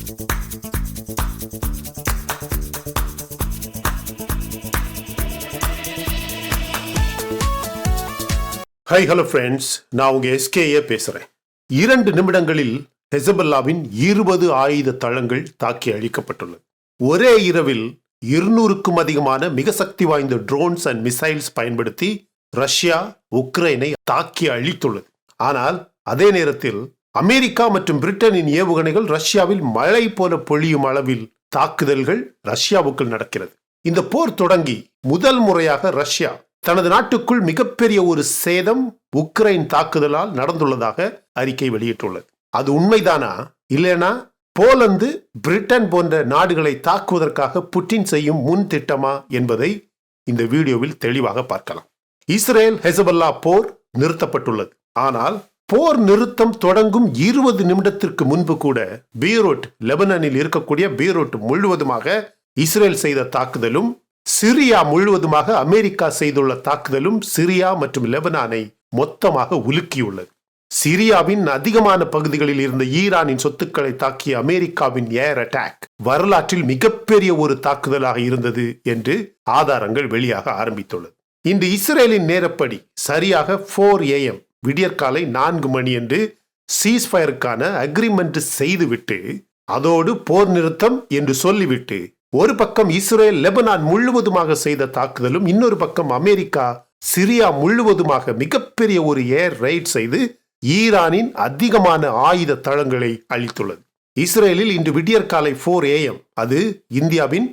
Hello friends, நான் உங்க SKA பேசுறேன். 2 நிமிடங்களில் ஹெசபல்லாவின் 20 ஆயுத தளங்கள் தாக்கி அழிக்கப்பட்டுள்ளது. ஒரே இரவில் 200க்கும் அதிகமான மிக சக்தி வாய்ந்த ட்ரோன்ஸ் அண்ட் மிசைல்ஸ் பயன்படுத்தி ரஷ்யா உக்ரைனை தாக்கி அழித்துள்ளது. ஆனால் அதே நேரத்தில் அமெரிக்கா மற்றும் பிரிட்டனின் ஏவுகணைகள் ரஷ்யாவில் மழை போல பொழியும் அளவில் தாக்குதல்கள் ரஷ்யாவுக்குள் நடக்கிறது. இந்த போர் தொடங்கி முதல் முறையாக ரஷ்யா தனது நாட்டுக்குள் மிகப்பெரிய ஒரு சேதம் உக்ரைன் தாக்குதலால் நடந்துள்ளதாக அறிக்கை வெளியிட்டுள்ளது. அது உண்மைதானா, இல்லைனா போலந்து பிரிட்டன் போன்ற நாடுகளை தாக்குவதற்காக புட்டின் செய்யும் முன் திட்டமா என்பதை இந்த வீடியோவில் தெளிவாக பார்க்கலாம். இஸ்ரேல் ஹெசபல்லா போர் நிறுத்தப்பட்டுள்ளது. ஆனால் போர் நிறுத்தம் தொடங்கும் 20 நிமிடத்திற்கு முன்பு கூட பீரூட், லெபனானில் இருக்கக்கூடிய பீரூட் முழுவதுமாக இஸ்ரேல் செய்த தாக்குதலும், சிரியா முழுவதுமாக அமெரிக்கா செய்துள்ள தாக்குதலும் சிரியா மற்றும் லெபனானை மொத்தமாக உலுக்கியுள்ளது. சிரியாவின் அதிகமான பகுதிகளில் இருந்த ஈரானின் சொத்துக்களை தாக்கிய அமெரிக்காவின் ஏர் அட்டாக் வரலாற்றில் மிகப்பெரிய ஒரு தாக்குதலாக இருந்தது என்று ஆதாரங்கள் வெளியாக ஆரம்பித்துள்ளது. இன்று இஸ்ரேலின் நேரப்படி சரியாக 4 AM விடியற்காலை 4 மணி என்று சீஸ்ஃபயருக்கான அக்ரிமெண்ட் செய்துவிட்டு, அதோடு போர் நிறுத்தம் என்று சொல்லிவிட்டு, ஒரு பக்கம் இஸ்ரேல் லெபனான் முழுவதுமாக செய்த தாக்குதலும், இன்னொரு பக்கம் அமெரிக்கா சிரியா முழுவதுமாக மிகப்பெரிய ஒரு ஏர் ரைட் செய்து ஈரானின் அதிகமான ஆயுத தளங்களை அழித்துள்ளது. இஸ்ரேலில் இன்று விடியற்காலை 4 AM, அது இந்தியாவின்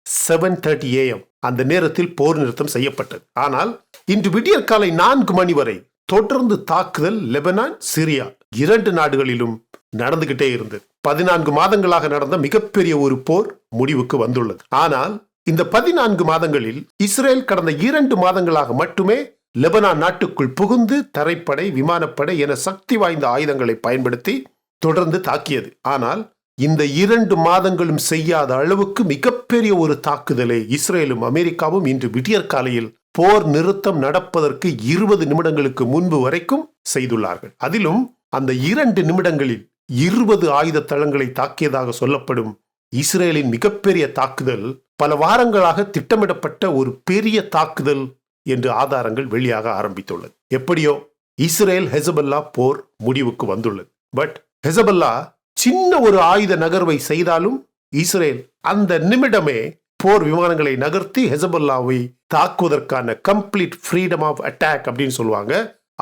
7:30 AM அந்த நேரத்தில் போர் நிறுத்தம் செய்யப்பட்டது. ஆனால் இன்று விடியற்காலை 4 மணி வரை தொடர்ந்து தாக்குதல் லெபனான், சிரியா 2 நாடுகளிலும் நடந்துகிட்டே இருந்தது. 14 மாதங்களாக நடந்த மிகப்பெரிய ஒரு போர் முடிவுக்கு வந்துள்ளது. ஆனால் இந்த 14 மாதங்களில் இஸ்ரேல் கடந்த 2 மாதங்களாக மட்டுமே லெபனான் நாட்டுக்குள் புகுந்து தரைப்படை, விமானப்படை என சக்தி வாய்ந்த ஆயுதங்களை பயன்படுத்தி தொடர்ந்து தாக்கியது. ஆனால் இந்த 2 மாதங்களும் செய்யாத அளவுக்கு மிகப்பெரிய ஒரு தாக்குதலை இஸ்ரேலும் அமெரிக்காவும் இன்று விடியற்காலையில் போர் நிறுத்தம் நடப்பதற்கு 20 நிமிடங்களுக்கு முன்பு வரைக்கும் செய்துள்ளார்கள். அதிலும் அந்த 2 நிமிடங்களில் 20 ஆயுத தளங்களை தாக்கியதாக சொல்லப்படும் இஸ்ரேலின் மிகப்பெரிய தாக்குதல் பல வாரங்களாக திட்டமிடப்பட்ட ஒரு பெரிய தாக்குதல் என்று ஆதாரங்கள் வெளியாக ஆரம்பித்துள்ளது. எப்படியோ இஸ்ரேல் ஹெசபல்லா போர் முடிவுக்கு வந்துள்ளது. பட் ஹெசபல்லா சின்ன ஒரு ஆயுத நகர்வை செய்தாலும் இஸ்ரேல் அந்த நிமிடமே போர் விமானங்களை நகர்த்தி ஹெசபல்லாவை தாக்குவதற்கான கம்ப்ளீட் ஃப்ரீடம் ஆஃப் அட்டாக் அப்படின்னு சொல்லுவாங்க.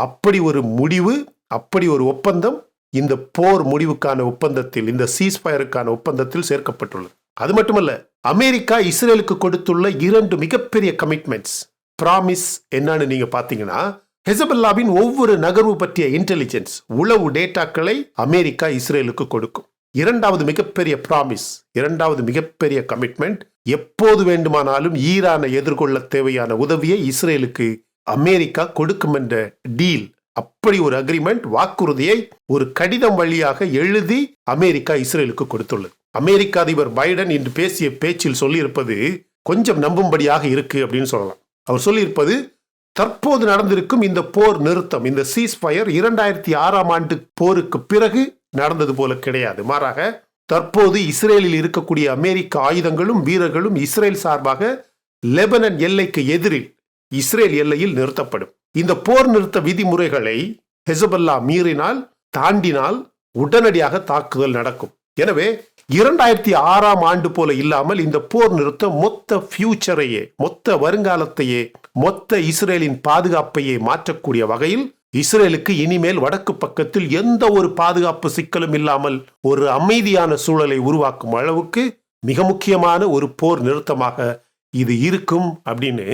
அப்படி ஒரு முடிவு, அப்படி ஒரு ஒப்பந்தம் இந்த போர் முடிவுக்கான ஒப்பந்தத்தில், இந்த சீஸ்ஃபயருக்கான ஒப்பந்தத்தில் சேர்க்கப்பட்டுள்ளது. அது மட்டுமல்ல, அமெரிக்கா இஸ்ரேலுக்கு கொடுத்துள்ள 2 மிகப்பெரிய கமிட்மெண்ட்ஸ், ப்ராமிஸ் என்னன்னு நீங்க பாத்தீங்கன்னா, ஹெசபல்லாவின் ஒவ்வொரு நகர்வு பற்றிய இன்டெலிஜென்ஸ், உளவு டேட்டாக்களை அமெரிக்கா இஸ்ரேலுக்கு கொடுக்கும். 2வது மிகப்பெரிய ப்ராமிஸ், 2வது மிகப்பெரிய கமிட்மெண்ட், எப்போது வேண்டுமானாலும் ஈரானை எதிர்கொள்ள தேவையான உதவியை இஸ்ரேலுக்கு அமெரிக்கா கொடுக்கும் என்ற டீல், அப்படி ஒரு அக்ரிமெண்ட், வாக்குறுதியை ஒரு கடிதம் வழியாக எழுதி அமெரிக்கா இஸ்ரேலுக்கு கொடுத்துள்ளது. அமெரிக்க அதிபர் பைடன் இன்று பேசிய பேச்சில் சொல்லியிருப்பது கொஞ்சம் நம்பும்படியாக இருக்கு அப்படின்னு சொல்லலாம். அவர் சொல்லியிருப்பது, தற்போது நடந்திருக்கும் இந்த போர் நிறுத்தம், இந்த சீஸ்ஃபயர் 2006ஆம் ஆண்டு போருக்கு பிறகு நடந்தது போல கிடையாது. மாறாக தற்போது இஸ்ரேலில் இருக்கக்கூடிய அமெரிக்க ஆயுதங்களும் வீரர்களும் இஸ்ரேல் சார்பாக லெபனான் எல்லைக்கு எதிரில் இஸ்ரேல் எல்லையில் நிறுத்தப்படும். இந்த போர் நிறுத்த விதிமுறைகளை ஹெசபல்லா மீறினால், தாண்டினால் உடனடியாக தாக்குதல் நடக்கும். எனவே 2006ஆம் ஆண்டு போல இல்லாமல் இந்த போர் நிறுத்தம் மொத்த ஃபியூச்சரையே, மொத்த வருங்காலத்தையே, மொத்த இஸ்ரேலின் பாதுகாப்பையே மாற்றக்கூடிய வகையில் இஸ்ரேலுக்கு இனிமேல் வடக்கு பக்கத்தில் எந்த ஒரு பாதுகாப்பு சிக்கலும் இல்லாமல் ஒரு அமைதியான சூழலை உருவாக்கும் அளவுக்கு மிக முக்கியமான ஒரு போர் நிறுத்தமாக இது இருக்கும் அப்படின்னு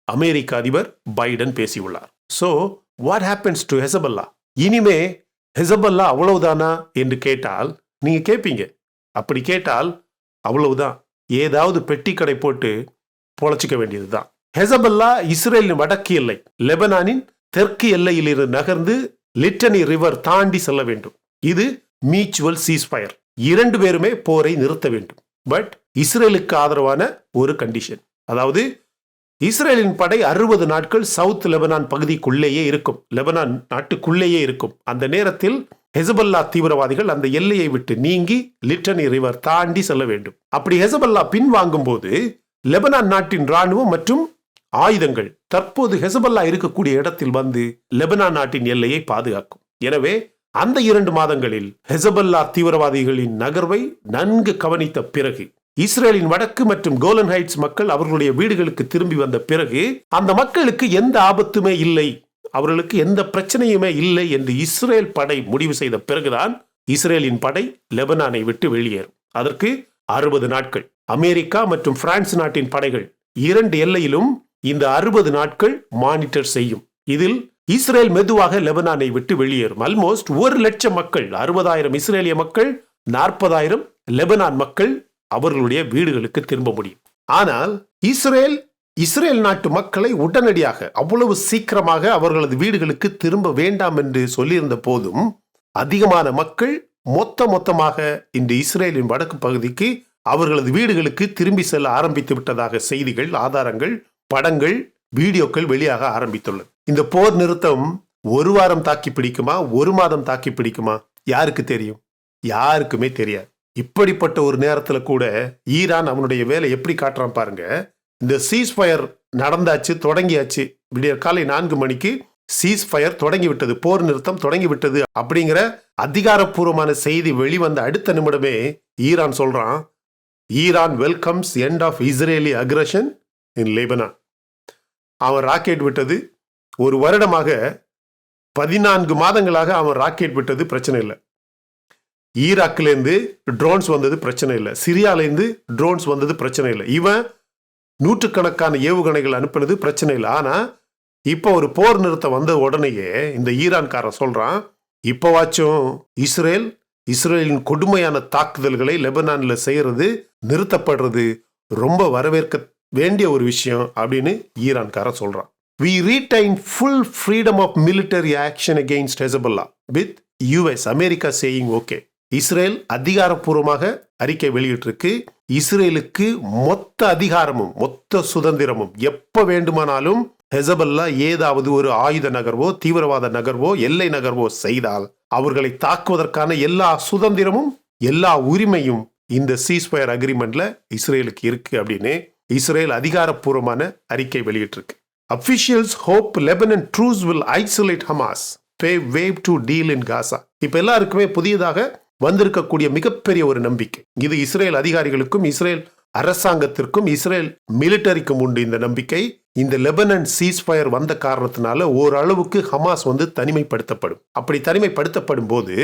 அமெரிக்க அதிபர் பைடன் பேசியுள்ளார். So what happens to Hezbollah? இனிமே ஹெசபல்லா அவ்வளவுதானா என்று கேட்டால் நீங்க கேட்பீங்க. அப்படி கேட்டால் அவ்வளவுதான், ஏதாவது பெட்டி கடை போட்டு பொழைச்சிக்க வேண்டியதுதான். ஹெசபல்லா இஸ்ரேலின் வடக்கு எல்லை, லெபனானின் தெற்கு எல்லையிலிருந்து நகர்ந்து லிட்டனி ரிவர் தாண்டி செல்ல வேண்டும். இது மியூச்சுவல் சீஸ்ஃபயர். 2 பேருமே போரை நிறுத்த வேண்டும். பட் இஸ்ரேலுக்கு ஆதரவான ஒரு கண்டிஷன், அதாவது இஸ்ரேலின் படை 60 நாட்கள் சவுத் லெபனான் பகுதிக்குள்ளேயே இருக்கும், லெபனான் நாட்டுக்குள்ளேயே இருக்கும். அந்த நேரத்தில் ஹெசபல்லா தீவிரவாதிகள் அந்த எல்லையை விட்டு நீங்கி லிட்டனி ரிவர் தாண்டி செல்ல வேண்டும். அப்படி ஹெசபல்லா பின்வாங்கும் போது லெபனான் நாட்டின் ராணுவம் மற்றும் ஆயுதங்கள் தற்போது ஹெசபல்லா இருக்கக்கூடிய இடத்தில் வந்து லெபனான் நாட்டின் எல்லையை பாதுகாக்கும். எனவே அந்த 2 மாதங்களில் ஹெசபல்லா தீவிரவாதிகளின் நகர்வை நன்கு கவனித்த பிறகு இஸ்ரேலின் வடக்கு மற்றும் கோலன் ஹைட்ஸ் மக்கள் அவர்களுடைய வீடுகளுக்கு திரும்பி வந்த பிறகு அந்த மக்களுக்கு எந்த ஆபத்துமே இல்லை, அவர்களுக்கு எந்த பிரச்சனையுமே இல்லை என்று இஸ்ரேல் படை முடிவு செய்த பிறகுதான் இஸ்ரேலின் படை லெபனானை விட்டு வெளியேறும். அதற்கு 60 நாட்கள். அமெரிக்கா மற்றும் பிரான்ஸ் நாட்டின் படைகள் 2 எல்லையிலும் இந்த 60 நாட்கள் மானிட்டர் செய்யும். இதில் இஸ்ரேல் மெதுவாக லெபனானை விட்டு வெளியேறும். ஆல்மோஸ்ட் 1,00,000 மக்கள், 60,000 இஸ்ரேலிய மக்கள், 40,000 லெபனான் மக்கள் அவர்களுடைய வீடுகளுக்கு திரும்ப முடியும். ஆனால் இஸ்ரேல் நாட்டு மக்களை உடனடியாக அவ்வளவு சீக்கிரமாக அவர்களது வீடுகளுக்கு திரும்ப வேண்டாம் என்று சொல்லியிருந்த போதும் அதிகமான மக்கள் மொத்தமாக இந்த இஸ்ரேலின் வடக்கு பகுதிக்கு அவர்களது வீடுகளுக்கு திரும்பி செல்ல ஆரம்பித்து விட்டதாக செய்திகள், ஆதாரங்கள், படங்கள், வீடியோக்கள் வெளியாக ஆரம்பித்துள்ளது. இந்த போர் நிறுத்தம் 1 வாரம் தாக்கி பிடிக்குமா, 1 மாதம் தாக்கி பிடிக்குமா, யாருக்கு தெரியும்? யாருக்குமே தெரியாது. இப்படிப்பட்ட ஒரு நேரத்துல கூட ஈரான் அவனுடைய வேலை எப்படி காட்டுறான் பாருங்க. இந்த சீஸ்ஃபயர் நடந்தாச்சு, தொடங்கியாச்சு. விடியற் காலை 4 மணிக்கு சீஸ்ஃபயர் தொடங்கிவிட்டது, போர் நிறுத்தம் தொடங்கிவிட்டது அப்படிங்கிற அதிகாரப்பூர்வமான செய்தி வெளிவந்த அடுத்த நிமிடமே ஈரான் சொல்றான், Iran welcomes end of Israeli aggression in Lebanon. அவன் ராக்கெட் விட்டது 1 வருடமாக 14 மாதங்களாக அவன் ராக்கெட் விட்டது பிரச்சனை இல்லை. ஈராக்கிலேருந்து ட்ரோன்ஸ் வந்தது பிரச்சனை இல்லை, சிரியாலேருந்து ட்ரோன்ஸ் வந்தது பிரச்சனை இல்லை, இவன் நூற்றுக்கணக்கான ஏவுகணைகள் அனுப்பினது பிரச்சனை இல்லை. ஆனா இப்போ ஒரு போர் நிறுத்தம் வந்த உடனேயே இந்த ஈரான்காரன் சொல்றான், இப்போவாச்சும் இஸ்ரேலின் கொடுமையான தாக்குதல்களை லெபனான்ல செய்யறது நிறுத்தப்படுறது ரொம்ப வரவேற்க வேண்டிய ஒரு விஷயம் அப்படின்னு ஈரான்காரன் சொல்றான். We retain full freedom of military action against Hezbollah with US, America saying okay. Israel அதிகாரப்பூர்வமாக அறிக்கை வெளியிட்டிருக்கு. இஸ்ரேலுக்கு மொத்த அதிகாரமும் மொத்த சுதந்திரமும் எப்ப வேண்டுமானாலும் ஹெசபல்லா ஏதாவது ஒரு ஆயுத நகர்வோ, தீவிரவாத நகர்வோ, எல்லை நகர்வோ செய்தால் அவர்களை தாக்குவதற்கான எல்லா சுதந்திரமும் எல்லா உரிமையும் இந்த சீஸ்ஃபயர் அக்ரிமெண்ட்ல இஸ்ரேலுக்கு இருக்கு அப்படின்னு இஸ்ரேல் அதிகாரப்பூர்வமான அறிக்கை வெளியிட்டிருக்கு. Officials hope Lebanon truce will isolate Hamas, pave way to deal in Gaza. இப்ப எல்லாருக்குமே புதியதாக வந்திருக்கக்கூடிய மிகப்பெரிய ஒரு நம்பிக்கை இது. இஸ்ரேல் அதிகாரிகளுக்கும் இஸ்ரேல் அரசாங்கத்திற்கும் இஸ்ரேல் மிலிட்டரிக்கும் உண்டு இந்த நம்பிக்கை. இந்த லெபனன் சீஸ்ஃபயர் வந்த காரணத்தினால ஓரளவுக்கு ஹமாஸ் தனிமைப்படுத்தப்படும். அப்படி தனிமைப்படுத்தப்படும் போது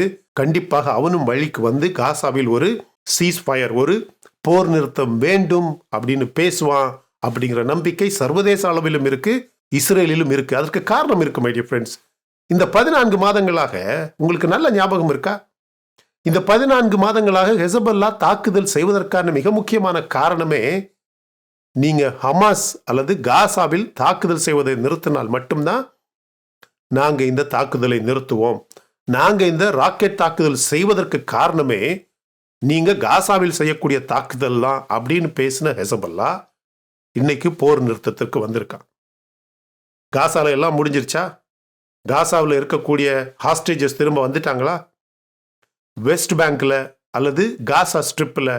கண்டிப்பாக அவனும் வழிக்கு வந்து காசாவில் ஒரு சீஸ்ஃபயர், ஒரு போர் நிறுத்தம் வேண்டும் அப்படின்னு பேசுவான் அப்படிங்கிற நம்பிக்கை சர்வதேச அளவிலும் இருக்கு, இஸ்ரேலிலும் இருக்கு. அதற்கு காரணம் இருக்கு மை டியர் ஃப்ரெண்ட்ஸ். இந்த 14 மாதங்களாக உங்களுக்கு நல்ல ஞாபகம் இருக்கா? இந்த 14 மாதங்களாக ஹெசபல்லா தாக்குதல் செய்வதற்கான மிக முக்கியமான காரணமே, நீங்க ஹமாஸ் அல்லது காசாவில் தாக்குதல் செய்வதை நிறுத்தினால் மட்டும்தான் நாங்க இந்த தாக்குதலை நிறுத்துவோம், நாங்க இந்த ராக்கெட் தாக்குதல் செய்வதற்கு காரணமே நீங்க காசாவில் செய்யக்கூடிய தாக்குதல் தான் அப்படின்னு பேசின ஹெசபல்லா இன்னைக்கு போர் நிறுத்தத்திற்கு வந்திருக்கான். காசால எல்லாம் முடிஞ்சிருச்சா? காசாவில் இருக்கக்கூடிய ஹாஸ்டேஜஸ் திரும்ப வந்துட்டாங்களா? வெஸ்ட் பேங்க்ல அல்லது காசா ஸ்ட்ரிப்ல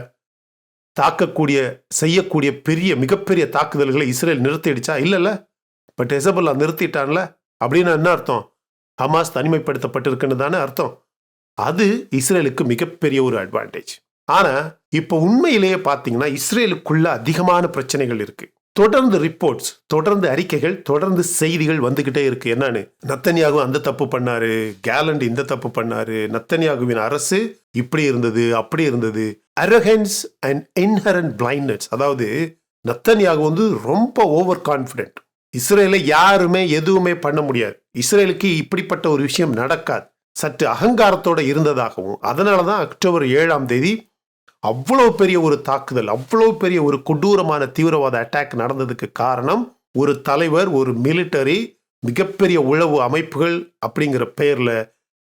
செய்யக்கூடிய மிகப்பெரிய தாக்குதல்களை இஸ்ரேல் நிறுத்திடுச்சா? இல்லைல்ல. பட் ஹெசபல்லா நிறுத்திட்டான்ல. அப்படின்னு என்ன அர்த்தம்? ஹமாஸ் தனிமைப்படுத்தப்பட்டிருக்குன்னு தானே அர்த்தம். அது இஸ்ரேலுக்கு மிகப்பெரிய ஒரு அட்வான்டேஜ். ஆனா இப்ப உண்மையிலேயே பாத்தீங்கன்னா இஸ்ரேலுக்குள்ள அதிகமான பிரச்சனைகள் இருக்கு. தொடர்ந்து ரிப்போர்ட்ஸ், தொடர்ந்து அறிக்கைகள், தொடர்ந்து செய்திகள் வந்துகிட்டே இருக்கு. என்னன்னு, நத்தன்யாகு அந்த தப்பு பண்ணாரு, கேலண்ட் இந்த தப்பு பண்ணாரு, நத்தன்யாகுவின் அரசு இப்படி இருந்தது அப்படி இருந்தது. அரகன்ஸ் அண்ட் இன்ஹரண்ட் பிளைண்ட்னஸ், அதாவது நத்தன்யாகு ரொம்ப ஓவர் கான்பிடென்ட். இஸ்ரேலை யாருமே எதுவுமே பண்ண முடியாது, இஸ்ரேலுக்கு இப்படிப்பட்ட ஒரு விஷயம் நடக்காது, சற்று அகங்காரத்தோட இருந்ததாகவும், அதனாலதான் அக்டோபர் 7ஆம் தேதி அவ்வளவு பெரிய ஒரு தாக்குதல், அவ்வளவு பெரிய ஒரு கொடூரமான தீவிரவாத அட்டாக் நடந்ததுக்கு காரணம் ஒரு தலைவர், ஒரு மிலிட்டரி, மிகப்பெரிய உளவு அமைப்புகள் அப்படிங்கிற பெயர்ல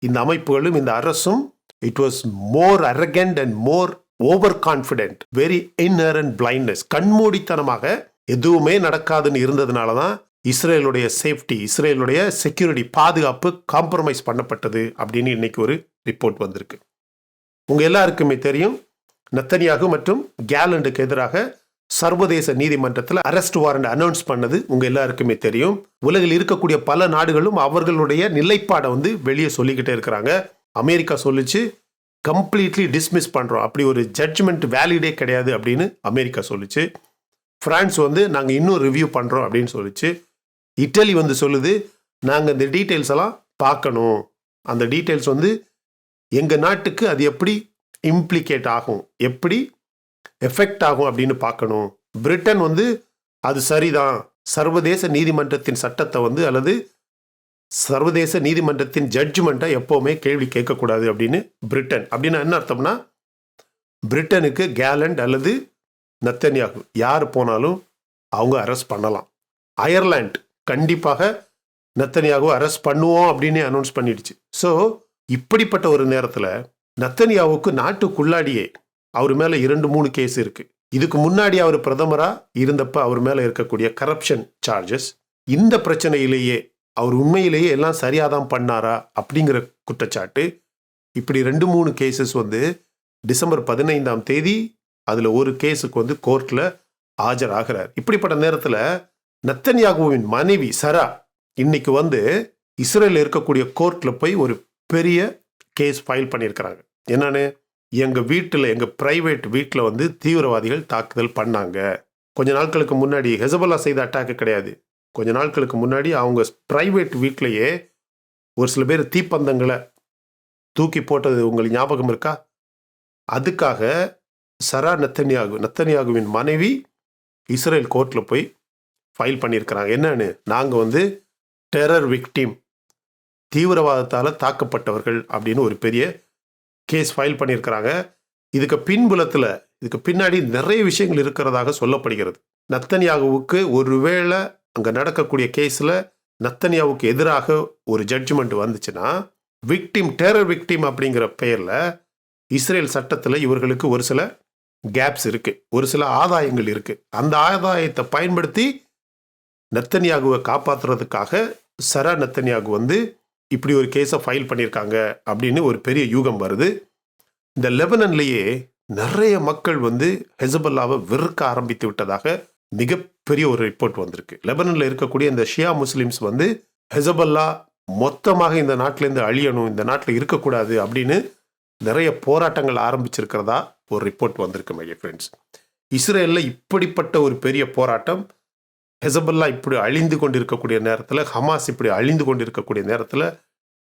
இந்த அமைப்புகளும் இந்த அரசும் it was more arrogant and more over confident, very inherent blindness, கண்மூடித்தனமாக எதுவுமே நடக்காதுன்னு இருந்ததுனாலதான் இஸ்ரேலுடைய சேஃப்டி, இஸ்ரேலுடைய செக்யூரிட்டி, பாதுகாப்பு காம்ப்ரமைஸ் பண்ணப்பட்டது அப்படின்னு இன்னைக்கு ஒரு ரிப்போர்ட் வந்திருக்கு. உங்க எல்லாருக்குமே தெரியும், நெத்தனியாகு மற்றும் கேலண்டுக்கு எதிராக சர்வதேச நீதிமன்றத்தில் அரெஸ்ட் வாரண்ட் அனௌன்ஸ் பண்ணது உங்க எல்லாருக்குமே தெரியும். உலகில் இருக்கக்கூடிய பல நாடுகளும் அவர்களுடைய நிலைப்பாடை வெளியே சொல்லிக்கிட்டே இருக்கிறாங்க. அமெரிக்கா சொல்லிச்சு கம்ப்ளீட்லி டிஸ்மிஸ் பண்றோம், அப்படி ஒரு ஜட்ஜ்மெண்ட் வேலிடே கிடையாது அப்படின்னு அமெரிக்கா சொல்லிச்சு. பிரான்ஸ் நாங்கள் இன்னும் ரிவ்யூ பண்றோம் அப்படின்னு சொல்லிச்சு. இட்டலி சொல்லுது நாங்கள் இந்த டீட்டெயில்ஸ் எல்லாம் பார்க்கணும், அந்த டீட்டெயில்ஸ் எங்க நாட்டுக்கு அது எப்படி இம்ப்ளிகேட் ஆகும், எப்படி எஃபெக்ட் ஆகும் அப்படின்னு பார்க்கணும். பிரிட்டன் அது சரிதான், சர்வதேச நீதிமன்றத்தின் சட்டத்தை அல்லது சர்வதேச நீதிமன்றத்தின் ஜட்ஜ்மெண்ட்டை எப்பவுமே கேள்வி கேட்கக்கூடாது அப்படின்னு பிரிட்டன். அப்படின்னா என்ன அர்த்தம்னா, பிரிட்டனுக்கு கேலண்ட் அல்லது நெத்தனியாகு யார் போனாலும் அவங்க அரெஸ்ட் பண்ணலாம். அயர்லாந்து கண்டிப்பாக நெத்தனியாகு அரெஸ்ட் பண்ணுவோம் அப்படின்னு அனௌன்ஸ் பண்ணிடுச்சு. ஸோ இப்படிப்பட்ட ஒரு நேரத்தில் நெத்தனியாவுக்கு நாட்டுக்குள்ளாடியே அவர் மேலே 2-3 கேஸ் இருக்கு. இதுக்கு முன்னாடி அவர் பிரதமரா இருந்தப்ப அவர் மேலே இருக்கக்கூடிய கரப்ஷன் சார்ஜஸ், இந்த பிரச்சனையிலேயே அவர் உண்மையிலேயே எல்லாம் சரியாதான் பண்ணாரா அப்படிங்கிற குற்றச்சாட்டு, இப்படி 2-3 கேசஸ் டிசம்பர் 15ஆம் தேதி அதுல ஒரு கேஸுக்கு கோர்ட்ல ஆஜராகிறார். இப்படிப்பட்ட நேரத்தில் நெத்தனியாகுவின் மனைவி சரா இன்னைக்கு இஸ்ரேல் இருக்கக்கூடிய கோர்ட்ல போய் ஒரு பெரிய கேஸ் ஃபைல் பண்ணியிருக்கிறாங்க. என்னன்னு, எங்க வீட்டில், எங்க பிரைவேட் வீட்டில் தீவிரவாதிகள் தாக்குதல் பண்ணாங்க. கொஞ்ச நாட்களுக்கு முன்னாடி ஹெசபல்லா செய்த அட்டாக்கு கிடையாது, கொஞ்ச நாட்களுக்கு முன்னாடி அவங்க பிரைவேட் வீட்டிலேயே ஒரு சில பேர் தீப்பந்தங்களை தூக்கி போட்டது உங்களுக்கு ஞாபகம் இருக்கா? அதுக்காக சரா நெத்தனியாகுவின் மனைவி இஸ்ரேல் கோர்ட்ல போய் ஃபைல் பண்ணியிருக்கிறாங்க. என்னன்னு, நாங்கள் டெரர் விக்டிம், தீவிரவாதத்தால் தாக்கப்பட்டவர்கள் அப்படின்னு ஒரு பெரிய கேஸ் ஃபைல் பண்ணியிருக்கிறாங்க. இதுக்கு பின்புலத்தில், இதுக்கு பின்னாடி நிறைய விஷயங்கள் இருக்கிறதாக சொல்லப்படுகிறது. நெத்தனியாகுவுக்கு ஒருவேளை அங்கே நடக்கக்கூடிய கேஸில் நெத்தனியாவுக்கு எதிராக ஒரு ஜட்ஜ்மெண்ட் வந்துச்சுன்னா, விக்டிம், டெரர் விக்டிம் அப்படிங்கிற பெயரில் இஸ்ரேல் சட்டத்தில் இவர்களுக்கு ஒரு சில கேப்ஸ் இருக்கு, ஒரு சில ஆதாயங்கள் இருக்கு. அந்த ஆதாயத்தை பயன்படுத்தி நெத்தனியாகுவை காப்பாற்றுறதுக்காக சரா நெத்தனியாகு இப்படி ஒரு கேஸை ஃபைல் பண்ணியிருக்காங்க அப்படின்னு ஒரு பெரிய யூகம் வருது. இந்த லெபனன்லேயே நிறைய மக்கள் ஹெசபல்லாவை வெறுக்க ஆரம்பித்து விட்டதாக மிகப்பெரிய ஒரு ரிப்போர்ட் வந்திருக்கு. லெபனன்ல இருக்கக்கூடிய இந்த ஷியா முஸ்லிம்ஸ் ஹெசபல்லா மொத்தமாக இந்த நாட்டிலேருந்து அழியணும், இந்த நாட்டில் இருக்கக்கூடாது அப்படின்னு நிறைய போராட்டங்கள் ஆரம்பிச்சிருக்கிறதா ஒரு ரிப்போர்ட் வந்திருக்கு. மை ஃப்ரெண்ட்ஸ், இஸ்ரேலில் இப்படிப்பட்ட ஒரு பெரிய போராட்டம், ஹெசபல்லா இப்படி அழிந்து கொண்டிருக்கக்கூடிய நேரத்தில், ஹமாஸ் இப்படி அழிந்து கொண்டிருக்கக்கூடிய நேரத்தில்,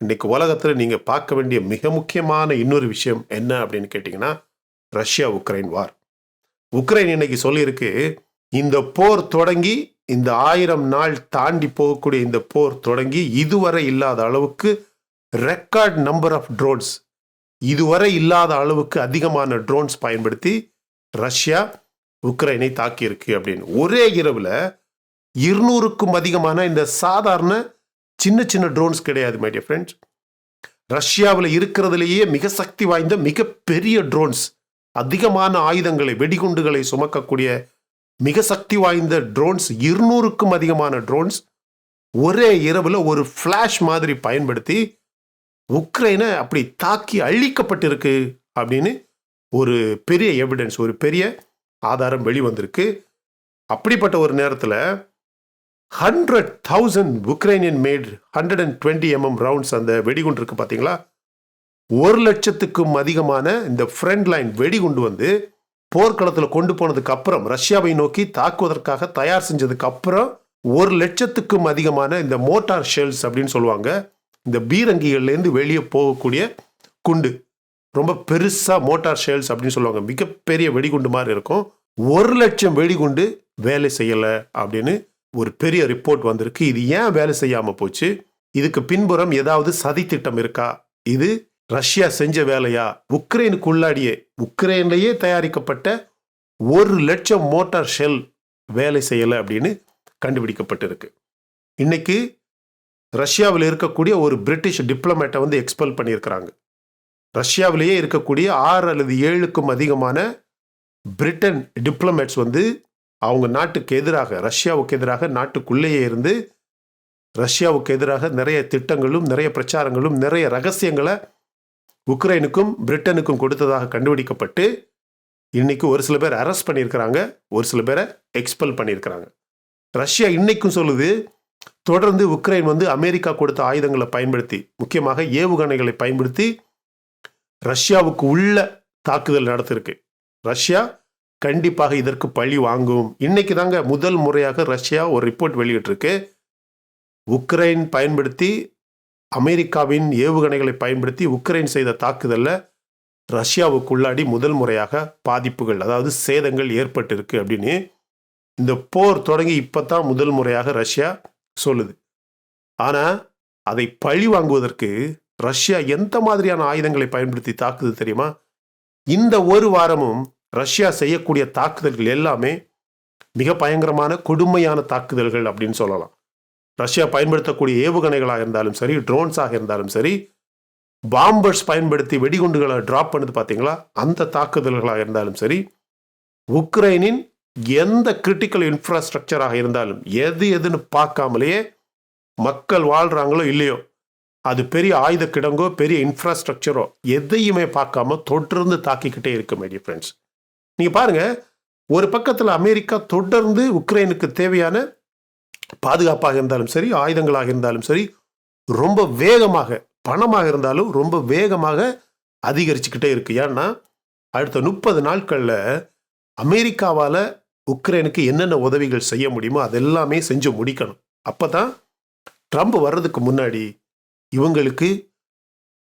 இன்னைக்கு உலகத்தில் நீங்கள் பார்க்க வேண்டிய மிக முக்கியமான இன்னொரு விஷயம் என்ன அப்படின்னு கேட்டிங்கன்னா, ரஷ்யா உக்ரைன் வார். உக்ரைன் இன்னைக்கு சொல்லியிருக்கு, இந்த போர் தொடங்கி இந்த 1000 நாள் தாண்டி போகக்கூடிய இந்த போர் தொடங்கி இதுவரை இல்லாத அளவுக்கு ரெக்கார்ட் நம்பர் ஆஃப் ட்ரோன்ஸ், இதுவரை இல்லாத அளவுக்கு அதிகமான ட்ரோன்ஸ் பயன்படுத்தி ரஷ்யா உக்ரைனை தாக்கியிருக்கு அப்படின்னு. ஒரே இரவில் 200க்கும் அதிகமான இந்த சாதாரண சின்ன சின்ன ட்ரோன்ஸ் கிடையாது மை டியர் ஃப்ரெண்ட்ஸ், ரஷ்யாவில் இருக்கிறதுலேயே மிக சக்தி வாய்ந்த மிகப்பெரிய ட்ரோன்ஸ், அதிகமான ஆயுதங்களை, வெடிகுண்டுகளை சுமக்கக்கூடிய மிக சக்தி வாய்ந்த ட்ரோன்ஸ், 200க்கும் அதிகமான ட்ரோன்ஸ் ஒரே இரவில் ஒரு ஃபிளாஷ் மாதிரி பயன்படுத்தி உக்ரைனை அப்படி தாக்கி அழிக்கப்பட்டிருக்கு அப்படின்னு ஒரு பெரிய எவிடன்ஸ், ஒரு பெரிய ஆதாரம் வெளிவந்திருக்கு. அப்படிப்பட்ட ஒரு நேரத்தில் 100,000 உக்ரைனியன் மேட் 120 mm ரவுண்ட்ஸ் அந்த வெடிகுண்டு இருக்கு பார்த்தீங்களா, 100,000க்கும் அதிகமான இந்த ஃப்ரண்ட் லைன் வெடிகுண்டு போர்க்களத்தில் கொண்டு போனதுக்கு அப்புறம், ரஷ்யாவை நோக்கி தாக்குவதற்காக தயார் செஞ்சதுக்கு அப்புறம் 100,000க்கும் அதிகமான இந்த மோட்டார் ஷெல்ஸ் அப்படின்னு சொல்லுவாங்க, இந்த பீரங்கிகள்லேருந்து வெளியே போகக்கூடிய குண்டு, ரொம்ப பெருசா மோட்டார் ஷெல்ஸ் அப்படின்னு சொல்லுவாங்க, மிகப்பெரிய வெடிகுண்டு மாதிரி இருக்கும். 100,000 வெடிகுண்டு வேலை செய்யல அப்படின்னு ஒரு பெரிய ரிப்போர்ட் வந்திருக்கு. இது ஏன் வேலை செய்யாம போச்சு? இதுக்கு பின்புறம் ஏதாவது சதி திட்டம் இருக்கா? இது ரஷ்யா செஞ்ச வேலையா? உக்ரைனுக்குள்ளாடியே, உக்ரைன்லயே தயாரிக்கப்பட்ட 100,000 மோட்டார் ஷெல் வேலை செய்யல அப்படின்னு கண்டுபிடிக்கப்பட்டிருக்கு. இன்னைக்கு ரஷ்யாவில் இருக்கக்கூடிய ஒரு பிரிட்டிஷ் டிப்ளமேட்டை எக்ஸ்பெல் பண்ணியிருக்கிறாங்க. ரஷ்யாவிலேயே இருக்கக்கூடிய 6 அல்லது 7க்கும் அதிகமான பிரிட்டன் டிப்ளமேட்ஸ் அவங்க நாட்டுக்கு எதிராக, ரஷ்யாவுக்கு எதிராக நாட்டுக்குள்ளேயே இருந்து ரஷ்யாவுக்கு எதிராக நிறைய திட்டங்களும் நிறைய பிரச்சாரங்களும் நிறைய ரகசியங்களை உக்ரைனுக்கும் பிரிட்டனுக்கும் கொடுத்ததாக கண்டுபிடிக்கப்பட்டு இன்னைக்கு ஒரு சில பேர் அரெஸ்ட் பண்ணியிருக்கிறாங்க, ஒரு சில பேரை எக்ஸ்பெல் பண்ணியிருக்கிறாங்க. ரஷ்யா இன்னைக்கும் சொல்லுது, தொடர்ந்து உக்ரைன் வந்து அமெரிக்கா கொடுத்த ஆயுதங்களை பயன்படுத்தி, முக்கியமாக ஏவுகணைகளை பயன்படுத்தி ரஷ்யாவுக்கு உள்ள தாக்குதல் நடத்திருக்கு. ரஷ்யா கண்டிப்பாக இதற்கு பழி வாங்கும். இன்னைக்கு தாங்க முதல் முறையாக ரஷ்யா ஒரு ரிப்போர்ட் வெளியிட்டிருக்கு. உக்ரைன் பயன்படுத்தி, அமெரிக்காவின் ஏவுகணைகளை பயன்படுத்தி உக்ரைன் செய்த தாக்குதலில் ரஷ்யாவுக்குள்ளாடி முதல் முறையாக பாதிப்புகள், அதாவது சேதங்கள் ஏற்பட்டிருக்கு அப்படின்னு இந்த போர் தொடங்கி இப்போத்தான் முதல் முறையாக ரஷ்யா சொல்லுது. ஆனால் அதை பழி வாங்குவதற்கு ரஷ்யா எந்த மாதிரியான ஆயுதங்களை பயன்படுத்தி தாக்குது தெரியுமா? இந்த ஒரு வாரமும் ரஷ்யா செய்யக்கூடிய தாக்குதல்கள் எல்லாமே மிக பயங்கரமான கொடுமையான தாக்குதல்கள் அப்படின்னு சொல்லலாம். ரஷ்யா பயன்படுத்தக்கூடிய ஏவுகணைகளாக இருந்தாலும் சரி, ட்ரோன்ஸாக இருந்தாலும் சரி, பாம்பர்ஸ் பயன்படுத்தி வெடிகுண்டுகளை டிராப் பண்ணுது பார்த்தீங்களா, அந்த தாக்குதல்களாக இருந்தாலும் சரி, உக்ரைனின் எந்த கிரிட்டிக்கல் இன்ஃப்ராஸ்ட்ரக்சராக இருந்தாலும் எதுன்னு பார்க்காமலேயே மக்கள் வாழ்றாங்களோ இல்லையோ, அது பெரிய ஆயுத கிடங்கோ பெரிய இன்ஃப்ராஸ்ட்ரக்சரோ எதையுமே பார்க்காம தொடர்ந்து தாக்கிக்கிட்டே இருக்கு மை டியர் ஃப்ரெண்ட்ஸ். நீங்கள் பாருங்க, ஒரு பக்கத்தில் அமெரிக்கா தொடர்ந்து உக்ரைனுக்கு தேவையான பாதுகாப்பாக இருந்தாலும் சரி, ஆயுதங்களாக இருந்தாலும் சரி, ரொம்ப வேகமாக, பணமாக இருந்தாலும் ரொம்ப வேகமாக அதிகரிச்சுக்கிட்டே இருக்கு. ஏன்னா அடுத்த 30 நாட்களில் அமெரிக்காவால் உக்ரைனுக்கு என்னென்ன உதவிகள் செய்ய முடியுமோ அதெல்லாமே செஞ்சு முடிக்கணும். அப்போ தான் ட்ரம்ப் வர்றதுக்கு முன்னாடி இவங்களுக்கு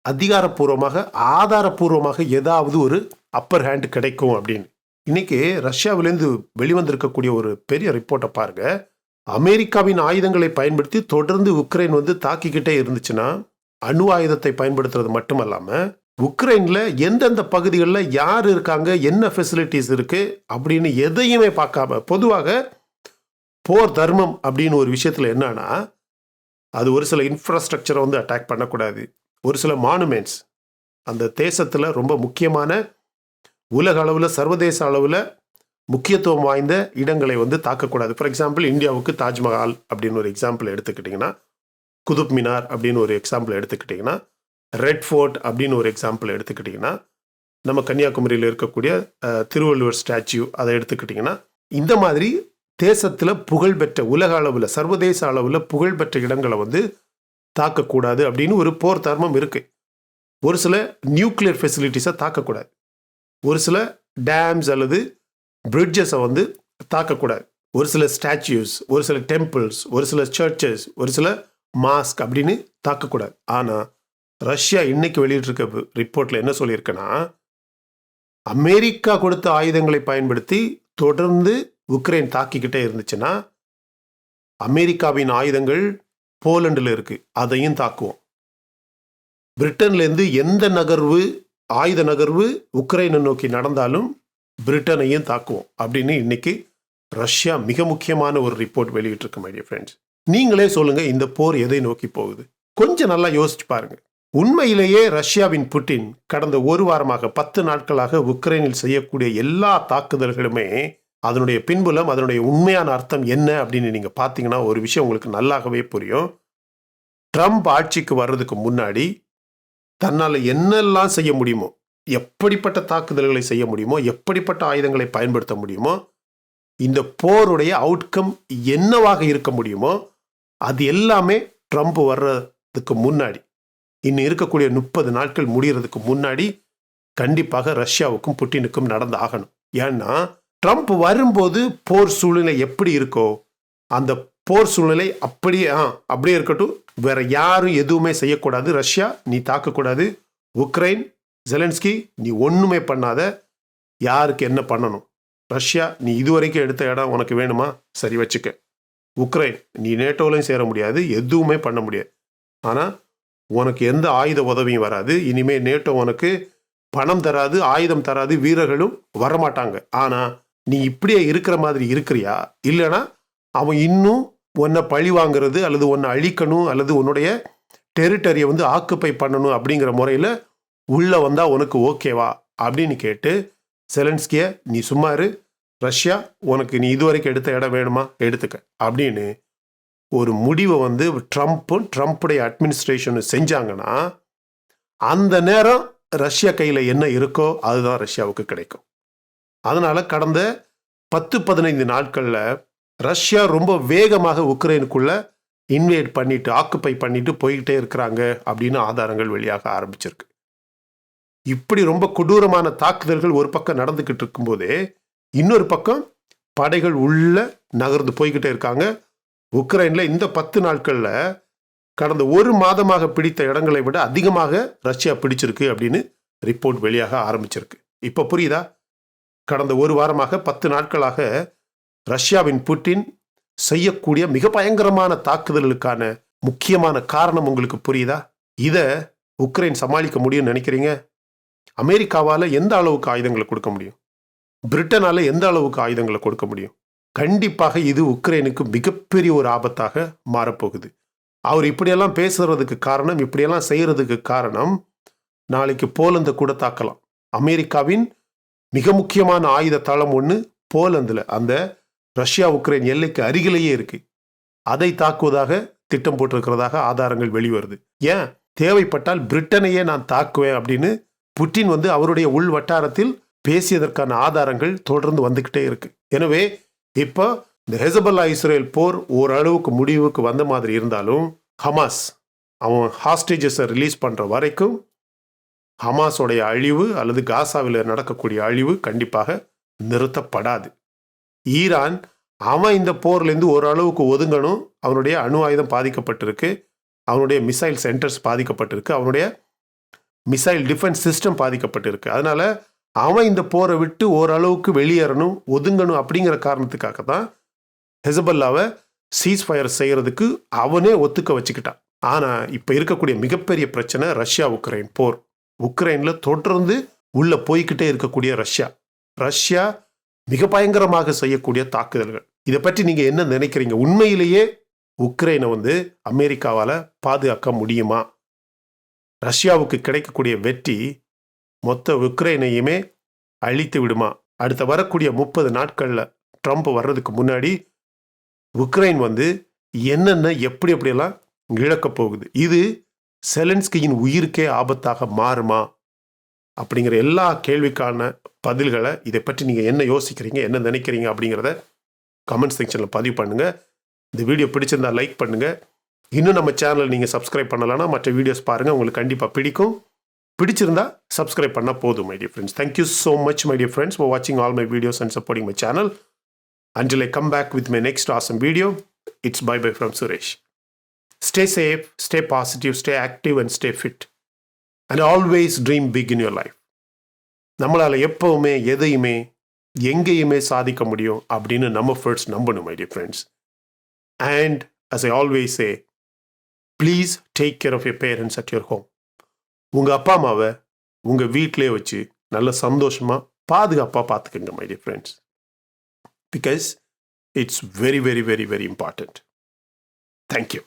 அதிகாரப்பூர்வமாக, ஆதாரப்பூர்வமாக ஏதாவது ஒரு அப்பர் ஹேண்ட் கிடைக்கும் அப்படின்னு. இன்னைக்கு ரஷ்யாவிலேருந்து வெளிவந்திருக்கக்கூடிய ஒரு பெரிய ரிப்போர்ட்டை பாருங்க. அமெரிக்காவின் ஆயுதங்களை பயன்படுத்தி தொடர்ந்து உக்ரைன் வந்து தாக்கிக்கிட்டே இருந்துச்சுன்னா, அணு ஆயுதத்தை பயன்படுத்துறது மட்டுமல்லாமல் உக்ரைனில் எந்தெந்த பகுதிகளில் யார் இருக்காங்க, என்ன ஃபெசிலிட்டிஸ் இருக்கு அப்படின்னு எதையுமே பார்க்காம, பொதுவாக போர் தர்மம் அப்படின்னு ஒரு விஷயத்தில் என்னன்னா, அது ஒரு சில இன்ஃப்ராஸ்ட்ரக்சரை வந்து அட்டாக் பண்ணக்கூடாது, ஒரு சில மானுமெண்ட்ஸ், அந்த தேசத்தில் ரொம்ப முக்கியமான உலக அளவில் சர்வதேச அளவில் முக்கியத்துவம் வாய்ந்த இடங்களை வந்து தாக்கக்கூடாது. ஃபார் எக்ஸாம்பிள், இந்தியாவுக்கு தாஜ்மஹால் அப்படின்னு ஒரு எக்ஸாம்பிள் எடுத்துக்கிட்டிங்கன்னா, குதுப் மினார் அப்படின்னு ஒரு எக்ஸாம்பிள் எடுத்துக்கிட்டிங்கன்னா, ரெட் ஃபோர்ட் அப்படின்னு ஒரு எக்ஸாம்பிள் எடுத்துக்கிட்டிங்கன்னா, நம்ம கன்னியாகுமரியில் இருக்கக்கூடிய திருவள்ளுவர் ஸ்டாச்சு அதை எடுத்துக்கிட்டிங்கன்னா, இந்த மாதிரி தேசத்தில் புகழ்பெற்ற, உலக அளவில் சர்வதேச அளவில் புகழ்பெற்ற இடங்களை வந்து தாக்கக்கூடாது அப்படின்னு ஒரு போர் தர்மம் இருக்குது. ஒரு சில நியூக்ளியர் ஃபெசிலிட்டிஸை தாக்கக்கூடாது, ஒரு சில டேம்ஸ் அல்லது பிரிட்ஜஸை வந்து தாக்கக்கூடாது, ஒரு சில ஸ்டாச்சுஸ், ஒரு சில டெம்பிள்ஸ், ஒரு சில சர்ச்சஸ், ஒரு சில மாஸ்க் அப்படின்னு தாக்கக்கூடாது. ஆனால் ரஷ்யா இன்னைக்கு வெளியிட்டிருக்க ரிப்போர்ட்டில் என்ன சொல்லியிருக்குன்னா, அமெரிக்கா கொடுத்த ஆயுதங்களை பயன்படுத்தி தொடர்ந்து உக்ரைன் தாக்கிக்கிட்டே இருந்துச்சுன்னா, அமெரிக்காவின் ஆயுதங்கள் போலண்டில் இருக்கு, அதையும் தாக்குவோம். பிரிட்டன்லேருந்து எந்த நகர்வு, ஆயுத நகர்வு உக்ரைனை நோக்கி நடந்தாலும் பிரிட்டனையும் தாக்குவோம் அப்படின்னு இன்னைக்கு ரஷ்யா மிக முக்கியமான ஒரு ரிப்போர்ட் வெளியிட்டிருக்கு மை டியர் ஃப்ரெண்ட்ஸ். நீங்களே சொல்லுங்க, இந்த போர் எதை நோக்கி போகுது? கொஞ்சம் நல்லா யோசிச்சு பாருங்க. உண்மையிலேயே ரஷ்யாவின் புட்டின் கடந்த ஒரு வாரமாக 10 நாட்களாக உக்ரைனில் செய்யக்கூடிய எல்லா தாக்குதல்களுமே அதனுடைய பின்புலம், அதனுடைய உண்மையான அர்த்தம் என்ன அப்படின்னு நீங்க பார்த்தீங்கன்னா ஒரு விஷயம் உங்களுக்கு நல்லாகவே புரியும். ட்ரம்ப் ஆட்சிக்கு வர்றதுக்கு முன்னாடி தன்னால் என்னெல்லாம் செய்ய முடியுமோ, எப்படிப்பட்ட தாக்குதல்களை செய்ய முடியுமோ, எப்படிப்பட்ட ஆயுதங்களை பயன்படுத்த முடியுமோ, இந்த போருடைய அவுட்கம் என்னவாக இருக்க முடியுமோ அது எல்லாமே ட்ரம்ப் வர்றதுக்கு முன்னாடி, இன்னும் இருக்கக்கூடிய 30 நாட்கள் முடிகிறதுக்கு முன்னாடி கண்டிப்பாக ரஷ்யாவுக்கும் புட்டினுக்கும் நடந்து ஆகணும். ஏன்னா ட்ரம்ப் வரும்போது போர் சூழ்நிலை எப்படி இருக்கோ அந்த போர் சூழ்நிலை அப்படியே இருக்கட்டும். வேற யாரும் எதுவுமே செய்யக்கூடாது. ரஷ்யா நீ தாக்கக்கூடாது. உக்ரைன் ஜெலன்ஸ்கி நீ ஒன்றுமே பண்ணாத. யாருக்கு என்ன பண்ணணும்? ரஷ்யா நீ இதுவரைக்கும் எடுத்த இடம் உனக்கு வேணுமா? சரி வச்சுக்க. உக்ரைன் நீ நேட்டோலையும் சேர முடியாது, எதுவுமே பண்ண முடியாது. ஆனால் உனக்கு எந்த ஆயுத உதவியும் வராது. இனிமேல் நேட்டோ உனக்கு பணம் தராது, ஆயுதம் தராது, வீரர்களும் வரமாட்டாங்க. ஆனால் நீ இப்படியே இருக்கிற மாதிரி இருக்கிறியா? இல்லைனா அவன் இன்னும் உன்னை பழி வாங்கிறது அல்லது உன்னை அழிக்கணும் அல்லது உன்னுடைய டெரிட்டரியை வந்து ஆக்குப்பை பண்ணணும் அப்படிங்கிற முறையில் உள்ளே வந்தால் உனக்கு ஓகேவா அப்படின்னு கேட்டு செலன்ஸ்கியை நீ சும்மா இரு, ரஷ்யா உனக்கு நீ இதுவரைக்கும் எடுத்த இடம் வேணுமா எடுத்துக்க அப்படின்னு ஒரு முடிவை வந்து ட்ரம்ப்புடைய அட்மினிஸ்ட்ரேஷனும் செஞ்சாங்கன்னா அந்த நேரம் ரஷ்யா கையில் என்ன இருக்கோ அதுதான் ரஷ்யாவுக்கு கிடைக்கும். அதனால கடந்த 10-15 நாட்களில் ரஷ்யா ரொம்ப வேகமாக உக்ரைனுக்குள்ள இன்வேட் பண்ணிட்டு ஆக்குப்பை பண்ணிட்டு போய்கிட்டே இருக்கிறாங்க அப்படின்னு ஆதாரங்கள் வெளியாக ஆரம்பிச்சிருக்கு. இப்படி ரொம்ப கொடூரமான தாக்குதல்கள் ஒரு பக்கம் நடந்துகிட்டு இருக்கும்போதே இன்னொரு பக்கம் படைகள் உள்ள நகர்ந்து போய்கிட்டே இருக்காங்க. உக்ரைன்ல இந்த 10 நாட்கள்ல கடந்த ஒரு மாதமாக பிடித்த இடங்களை விட அதிகமாக ரஷ்யா பிடிச்சிருக்கு அப்படின்னு ரிப்போர்ட் வெளியாக ஆரம்பிச்சிருக்கு. இப்போ புரியுதா? கடந்த ஒரு வாரமாக 10 நாட்களாக ரஷ்யாவின் புட்டின் செய்யக்கூடிய மிக பயங்கரமான தாக்குதலுக்கான முக்கியமான காரணம் உங்களுக்கு புரியுதா? இதை உக்ரைன் சமாளிக்க முடியும்னு நினைக்கிறீங்க? அமெரிக்காவால் எந்த அளவுக்கு ஆயுதங்களை கொடுக்க முடியும்? பிரிட்டனால எந்த அளவுக்கு ஆயுதங்களை கொடுக்க முடியும்? கண்டிப்பாக இது உக்ரைனுக்கு மிகப்பெரிய ஒரு ஆபத்தாக மாறப்போகுது. அவர் இப்படியெல்லாம் பேசுறதுக்கு காரணம், இப்படியெல்லாம் செய்யறதுக்கு காரணம், நாளைக்கு போலந்தை கூட தாக்கலாம். அமெரிக்காவின் மிக முக்கியமான ஆயுத தளம் ஒன்று போலந்தில், அந்த ரஷ்யா உக்ரைன் எல்லைக்கு அருகிலேயே இருக்கு. அதை தாக்குவதாக திட்டம் போட்டிருக்கிறதாக ஆதாரங்கள் வெளிவருது. ஏன் தேவைப்பட்டால் பிரிட்டனையே நான் தாக்குவேன் அப்படின்னு புட்டின் வந்து அவருடைய உள் வட்டாரத்தில் பேசியதற்கான ஆதாரங்கள் தொடர்ந்து வந்துகிட்டே இருக்கு. எனவே இப்போ இந்த ஹெசபல்லா இஸ்ரேல் போர் ஓரளவுக்கு முடிவுக்கு வந்த மாதிரி இருந்தாலும் ஹமாஸ் அவன் ஹாஸ்டேஜஸை ரிலீஸ் பண்ற வரைக்கும் ஹமாஸோடைய அழிவு அல்லது காசாவில் நடக்கக்கூடிய அழிவு கண்டிப்பாக நிறுத்தப்படாது. ஈரான் அவன் இந்த போர்லேருந்து ஓரளவுக்கு ஒதுங்கணும். அவனுடைய அணு ஆயுதம் பாதிக்கப்பட்டிருக்கு, அவனுடைய மிசைல் சென்டர்ஸ் பாதிக்கப்பட்டிருக்கு, அவனுடைய மிசைல் டிஃபென்ஸ் சிஸ்டம் பாதிக்கப்பட்டிருக்கு. அதனால அவன் இந்த போரை விட்டு ஓரளவுக்கு வெளியேறணும், ஒதுங்கணும். அப்படிங்கிற காரணத்துக்காக தான் ஹெசபல்லாவை சீஸ்ஃபயர் செய்யறதுக்கு அவனே ஒத்துக்க வச்சுக்கிட்டான். ஆனா இப்ப இருக்கக்கூடிய மிகப்பெரிய பிரச்சனை ரஷ்யா உக்ரைன் போர். உக்ரைன்ல தொடர்ந்து உள்ள போய்கிட்டே இருக்கக்கூடிய ரஷ்யா மிக பயங்கரமாக செய்யக்கூடிய தாக்குதல்கள். இதை பற்றி நீங்க என்ன நினைக்கிறீங்க? உண்மையிலேயே உக்ரைனை வந்து அமெரிக்காவால பாதுகாக்க முடியுமா? ரஷ்யாவுக்கு கிடைக்கக்கூடிய வெற்றி மொத்த உக்ரைனையுமே அழித்து விடுமா? அடுத்த வரக்கூடிய 30 நாட்கள்ல ட்ரம்ப் வர்றதுக்கு முன்னாடி உக்ரைன் வந்து என்னென்ன எப்படியெல்லாம் இழக்க போகுது? இது செலன்ஸ்கியின் உயிருக்கே ஆபத்தாக மாறுமா? அப்படிங்கிற எல்லா கேள்விக்கான பதில்களை, இதை பற்றி நீங்க என்ன யோசிக்கிறீங்க, என்ன நினைக்கிறீங்க அப்படிங்கிறத கமெண்ட் செக்ஷன்ல பதிவு பண்ணுங்க. இந்த வீடியோ பிடிச்சிருந்தா லைக் பண்ணுங்க. இன்னும் நம்ம சேனல் நீங்க சப்ஸ்கிரைப் பண்ணலன்னா மற்ற வீடியோஸ் பாருங்க, உங்களுக்கு கண்டிப்பா பிடிக்கும். பிடிச்சிருந்தா சப்ஸ்கிரைப் பண்ணா போதும் my dear friends. Thank you so much my dear friends for watching all my videos and supporting my channel. Until I come back with my next awesome video, it's bye bye from Suresh. Stay safe, stay positive, stay active and stay fit. And always dream big in your life. நம்மளால எப்பவுமே எதையுமே எங்கேயுமே சாதிக்க முடியும் அப்படின்னு நம்ம first நம்பணும் my dear friends. And as I always say, please take care of your parents at your home. உங்க அப்பா அம்மாவை உங்க வீட்டிலே வச்சு நல்ல சந்தோஷமா பாதுகாப்பா பார்த்துக்கங்க my dear friends. Because it's very, very, very, very important. Thank you.